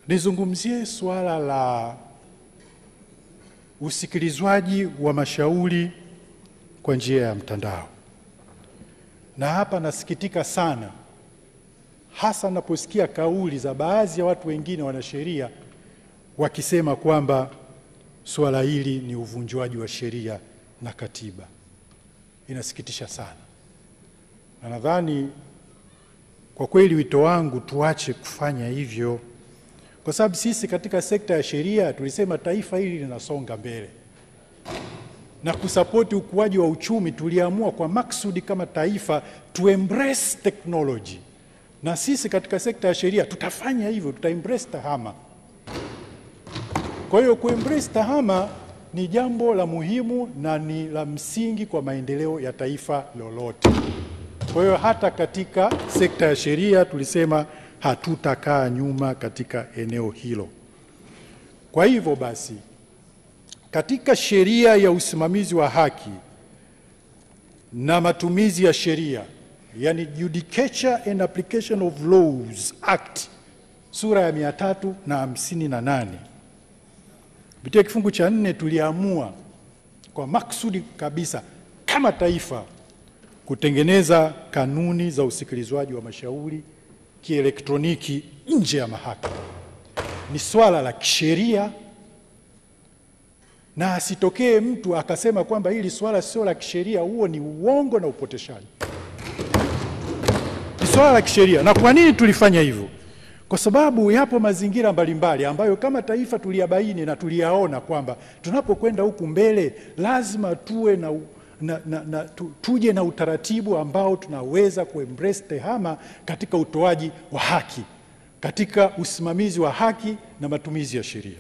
Nizungumzie suala la usikilizwaji wa mashauri kwa njia ya mtandao. Na hapa nasikitika sana, hasa naposikia kauli za baadhi ya watu wengine wanasheria wakisema kwamba suala hili ni uvunjwaji wa sheria na katiba. Inasikitisha sana. Na nadhani kwa kweli wito wangu tuache kufanya hivyo. Kwa sababu sisi katika sekta ya sheria tulisema taifa hili linasonga mbele. Na kusapoti ukuaji wa uchumi tuliamua kwa maksudi kama taifa to embrace technology. Na sisi katika sekta ya sheria tutafanya hivyo, embrace tahama. Kwa hiyo embrace tahama ni jambo la muhimu na ni la msingi kwa maendeleo ya taifa lolote. Kwa hiyo hata katika sekta ya sheria tulisema hatutakaa nyuma katika eneo hilo. Kwa hivyo basi, katika sheria ya usimamizi wa haki na matumizi ya sheria, yani Judicature and Application of Laws Act, sura ya 358, kupitia kifungu cha 4 tuliamua kwa maksudi kabisa kama taifa kutengeneza kanuni za usikilizwaji wa mashauri kielektroniki nje ya mahakama. Ni swala la kisheria, na asitokee mtu akasema kwamba hili swala sio la kisheria. Huo ni uongo na upoteshaji. Ni swala la kisheria. Na kwa nini tulifanya hivyo? Kwa sababu yapo mazingira mbalimbali ambayo kama taifa tuliyabaini na tuliyaona kwamba tunapokwenda huku mbele lazima tuwe tuje na utaratibu ambao tunaweza kuembrace tehama katika utoaji wa haki, katika usimamizi wa haki na matumizi ya sheria.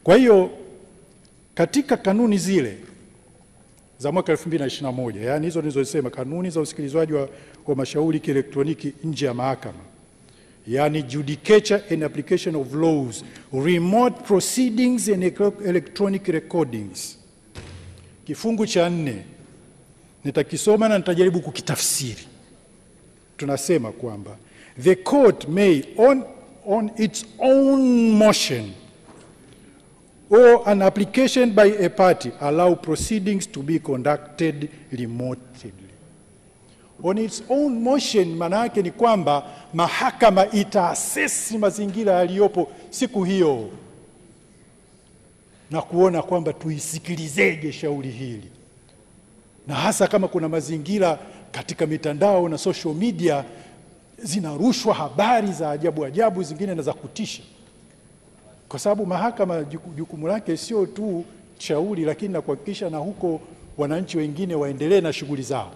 Kwa hiyo katika kanuni zile za mwaka 2021, yani hizo nilizosema, kanuni za usikilizwaji wa mashauri kielektroniki nje ya mahakama, yani Judicature and Application of Laws, Remote Proceedings and Electronic Recordings, kifungu cha 4 nitakisoma na nitajaribu kukitafsiri. Tunasema kwamba the court may on its own motion or an application by a party allow proceedings to be conducted remotely. On its own motion maana yake ni kwamba mahakama itaasesi mazingira yaliyopo siku hiyo na kuona kwamba tuisikilizeje shauri hili. Na hasa kama kuna mazingira katika mitandao na social media zinarushwa habari za ajabu zingine na za kutisha. Kwa sababu mahakama jukumu lake sio tu shauri, lakini na kuhakikisha na huko wananchi wengine waendelee na shughuli zao.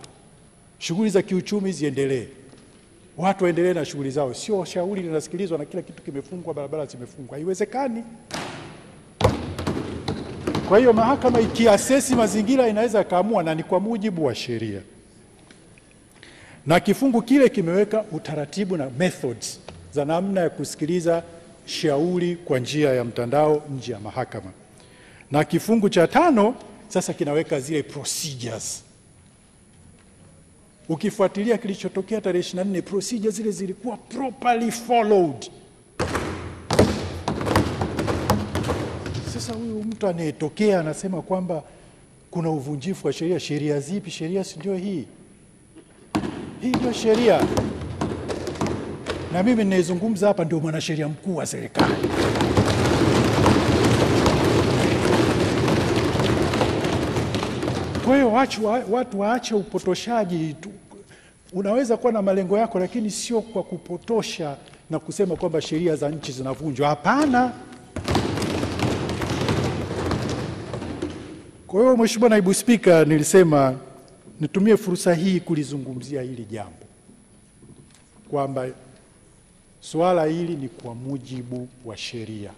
Shughuli za kiuchumi ziendelee. Watu waendelee na shughuli zao. Sio shauri linasikilizwa na kila kitu kimefungwa, barabara zimefungwa. Haiwezekani. Kwa hiyo mahakama ikiasesi mazingira inaweza kaamua, na ni kwa mujibu wa sheria. Na kifungu kile kimeweka utaratibu na methods za namna ya kusikiliza shauri kwa njia ya mtandao nje ya mahakama. Na kifungu cha 5 sasa kinaweka zile procedures. Ukifuatilia kilichotokea tarehe 24, procedures zile zilikuwa properly followed. Sasa huyu mtu anayetokea anasema kwamba kuna uvunjifu wa sheria. Sheria zipi? Sheria si ndio hii? Hii ndio sheria. Na mimi ninayezungumza hapa ndio mwanasheria mkuu wa serikali. Kwa hiyo watu waache upotoshaji. Unaweza kuwa na malengo yako, lakini sio kwa kupotosha na kusema kwamba sheria za nchi zinavunjwa. Hapana. Kwa hiyo Mheshimiwa Naibu Spika, nilisema nitumie fursa hii kulizungumzia hili jambo, kwamba swala hili ni kwa mujibu wa sheria.